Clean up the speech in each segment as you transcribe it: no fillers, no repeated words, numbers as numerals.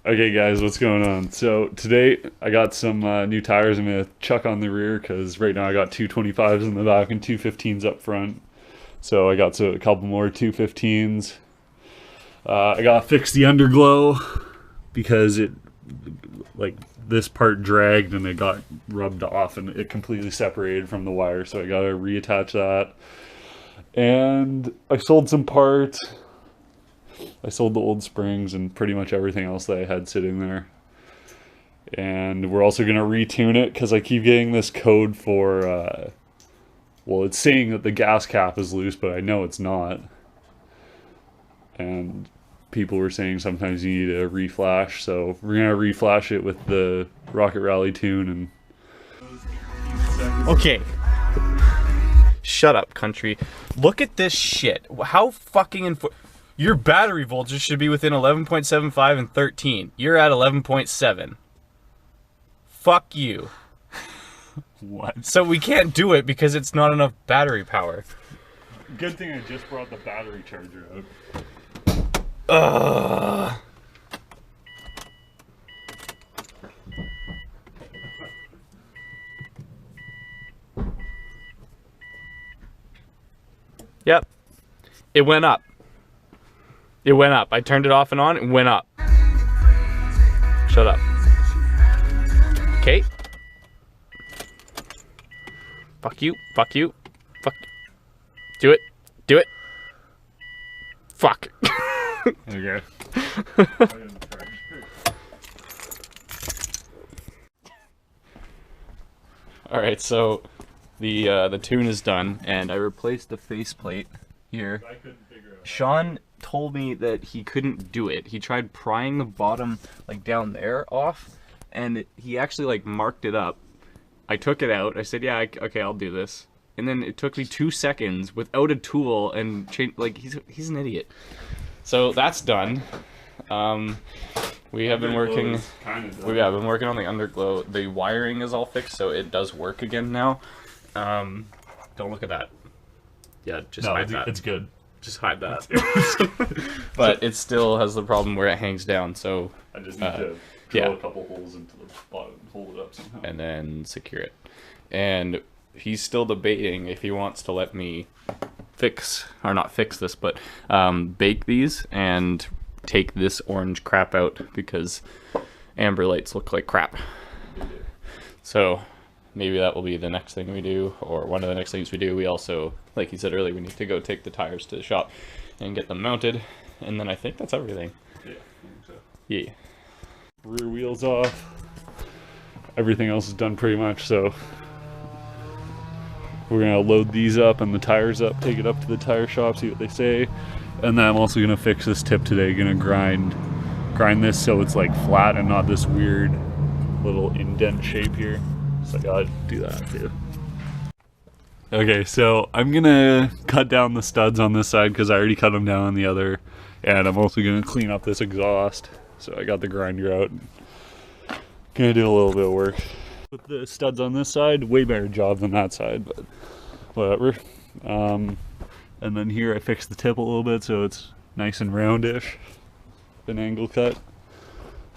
Okay guys, what's going on? So today I got some new tires I'm going to chuck on the rear because right now I got 225s in the back and 215s up front. So I got a couple more 215s. I got to fix the underglow because this part dragged and it got rubbed off and it completely separated from the wire. So I got to reattach that. And I sold some parts. I sold the old springs and pretty much everything else that I had sitting there. And we're also going to retune it because I keep getting this code for, well, it's saying that the gas cap is loose, but I know it's not. And people were saying sometimes you need a reflash, so we're going to reflash it with the Rocket Rally tune. And okay. Shut up, country. Look at this shit. How fucking your battery voltage should be within 11.75 and 13. You're at 11.7. Fuck you. What? So we can't do it because it's not enough battery power. Good thing I just brought the battery charger out. Ugh. Yep. It went up. It went up. I turned it off and on, it went up. Shut up. Okay. Fuck you. Fuck you. Fuck. Do it. Do it. Fuck. Okay. Alright, so the tune is done and I replaced the faceplate here. Sean told me that he couldn't do it. He tried prying the bottom like down there off and he actually like marked it up. I took it out. I said, yeah, okay, I'll do this. And then it took me 2 seconds without a tool and like he's an idiot. So that's done. We have been working. I've been working on the underglow. The wiring is all fixed, so it does work again now. Don't look at that. Yeah, just hide that. It's good. Just hide that. But it still has the problem where it hangs down. So I just need to drill a couple holes into the bottom, hold it up somehow, and then secure it. And he's still debating if he wants to let me bake these and take this orange crap out because amber lights look like crap. So maybe that will be the next thing we do, or one of the next things we do. We also, like he said earlier, we need to go take the tires to the shop and get them mounted, and then I think that's everything. Yeah, I think so. Yeah. Rear wheels off. Everything else is done pretty much, so we're gonna load these up and the tires up, take it up to the tire shop, see what they say, and then I'm also gonna fix this tip today. Gonna grind this so it's like flat and not this weird little indent shape here. So I gotta do that too. Okay, so I'm gonna cut down the studs on this side because I already cut them down on the other, and I'm also gonna clean up this exhaust. So I got the grinder out. Gonna do a little bit of work with the studs on this side. Way better job than that side, but whatever. And then here I fixed the tip a little bit so it's nice and roundish, an angle cut.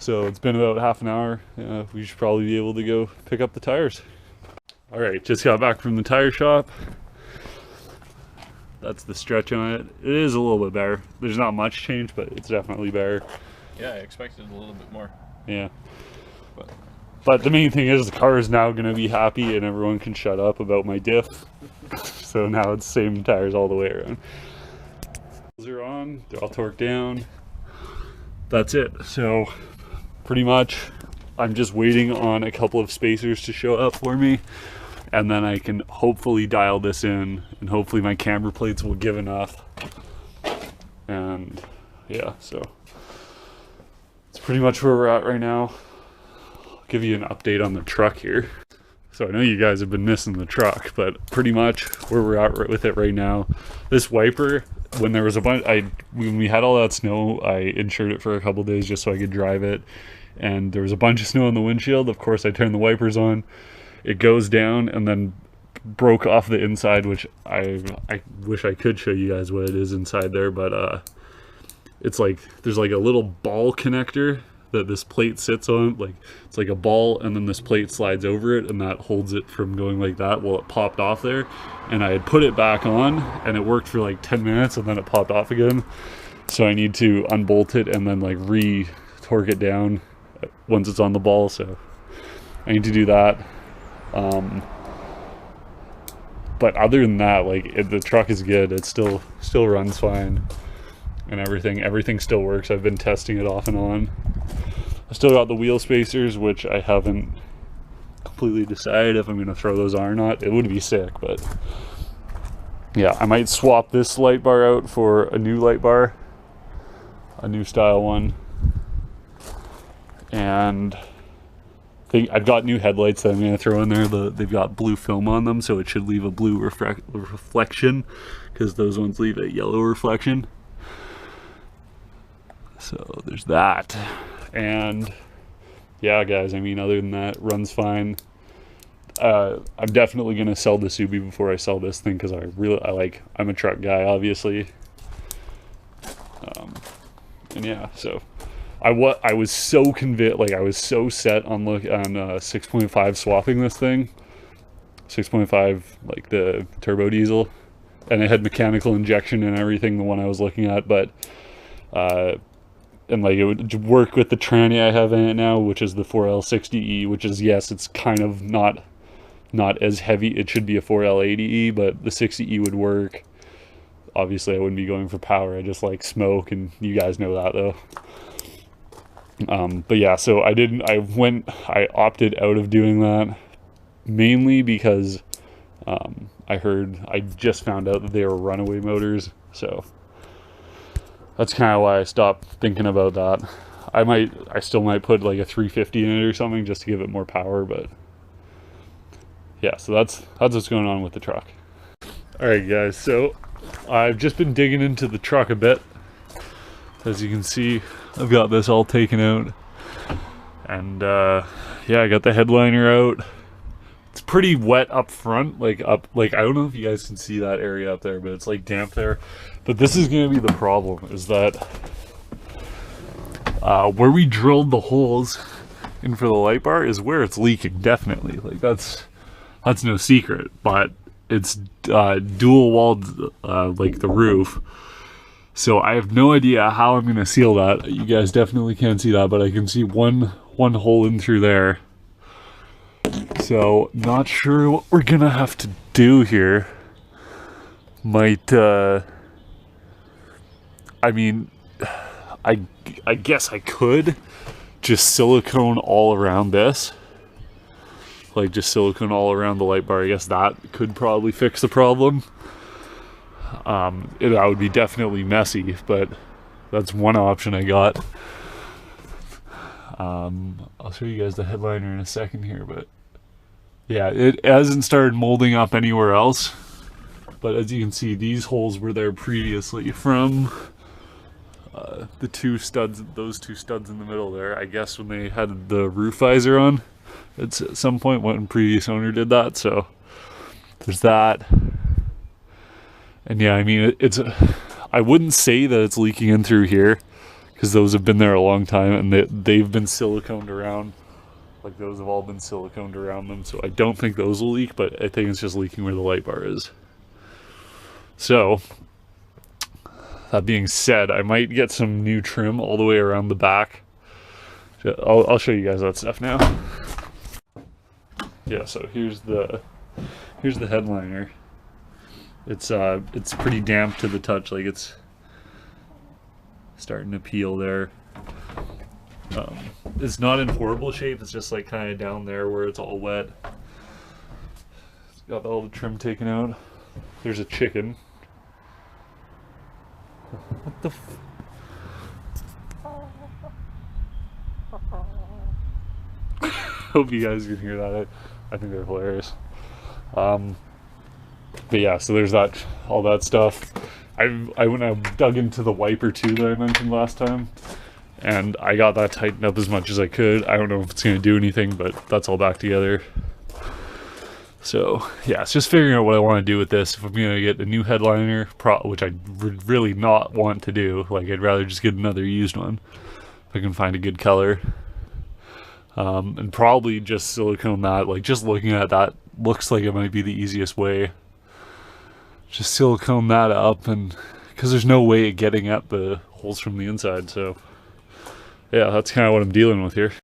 So it's been about half an hour. We should probably be able to go pick up the tires. All right, just got back from the tire shop. That's the stretch on it. It is a little bit better. There's not much change, but it's definitely better. Yeah, I expected a little bit more. Yeah. But the main thing is the car is now going to be happy and everyone can shut up about my diff. So now it's same tires all the way around. Those are on, they're all torqued down. That's it. So pretty much I'm just waiting on a couple of spacers to show up for me, and then I can hopefully dial this in and hopefully my camber plates will give enough. And yeah, so it's pretty much where we're at right now. Give you an update on the truck here. So I know you guys have been missing the truck, but pretty much where we're at with it right now. This wiper, when there was a bunch, when we had all that snow, I insured it for a couple days just so I could drive it. And there was a bunch of snow on the windshield. Of course, I turned the wipers on. It goes down and then broke off the inside, which I wish I could show you guys what it is inside there, but it's like there's like a little ball connector that this plate sits on. Like, it's like a ball, and then this plate slides over it, and that holds it from going like that. Well, it popped off there, and I had put it back on, and it worked for like 10 minutes, and then it popped off again. So I need to unbolt it and then like re-torque it down once it's on the ball. So I need to do that. But other than that, like, the truck is good. It still runs fine, and everything still works. I've been testing it off and on. I still got the wheel spacers, which I haven't completely decided if I'm going to throw those on or not. It would be sick, but yeah, I might swap this light bar out for a new light bar, a new style one. And I've got new headlights that I'm going to throw in there. They've got blue film on them, so it should leave a blue reflection, because those ones leave a yellow reflection. So there's that. And yeah, guys, I mean, other than that, runs fine. I'm definitely going to sell the Subi before I sell this thing, because I'm a truck guy, obviously. And yeah, so I was so convinced, like, I was so set on 6.5 swapping this thing. 6.5, like the turbo diesel, and it had mechanical injection and everything, the one I was looking at, but and like it would work with the tranny I have in it now, which is the 4L60E, which is, yes, it's kind of not as heavy. It should be a 4L80E, but the 60E would work. Obviously I wouldn't be going for power. I just like smoke, and you guys know that though. But yeah, so I opted out of doing that, mainly because I just found out that they were runaway motors, so that's kind of why I stopped thinking about that. I still might put like a 350 in it or something just to give it more power, but yeah, so that's what's going on with the truck. Alright guys, so I've just been digging into the truck a bit. As you can see, I've got this all taken out, and yeah, I got the headliner out. It's pretty wet up front, like I don't know if you guys can see that area up there, but it's like damp there. But this is going to be the problem, is that where we drilled the holes in for the light bar is where it's leaking, definitely. Like that's no secret, but it's dual walled, like the roof. So I have no idea how I'm going to seal that. You guys definitely can't see that, but I can see one hole in through there. So not sure what we're going to have to do here. Might, I mean, I guess I could just silicone all around this. Like just silicone all around the light bar. I guess that could probably fix the problem. That would be definitely messy, but that's one option I got. I'll show you guys the headliner in a second here, but yeah, it hasn't started molding up anywhere else. But as you can see, these holes were there previously from the two studs, those two studs in the middle there. I guess when they had the roof visor on, at some point when previous owner did that. So there's that. And yeah, I mean, I wouldn't say that it's leaking in through here, because those have been there a long time, and they've been siliconed around. Like those have all been siliconed around them, so I don't think those will leak, but I think it's just leaking where the light bar is. So, that being said, I might get some new trim all the way around the back. I'll show you guys that stuff now. Yeah, so here's the headliner. It's pretty damp to the touch, like it's starting to peel there. It's not in horrible shape, it's just like kind of down there where it's all wet. It's got all the trim taken out. There's a chicken. What the f... Hope you guys can hear that. I think they're hilarious. But yeah, so there's that, all that stuff. I went and dug into the wiper too that I mentioned last time, and I got that tightened up as much as I could. I don't know if it's going to do anything, but that's all back together. So yeah, it's just figuring out what I want to do with this. If I'm going to get a new headliner, which I would really not want to do, like I'd rather just get another used one. if I can find a good color. And probably just silicone that. Like, just looking at that looks like it might be the easiest way. Just silicone that up, and because there's no way of getting at the holes from the inside. So yeah, that's kind of what I'm dealing with here.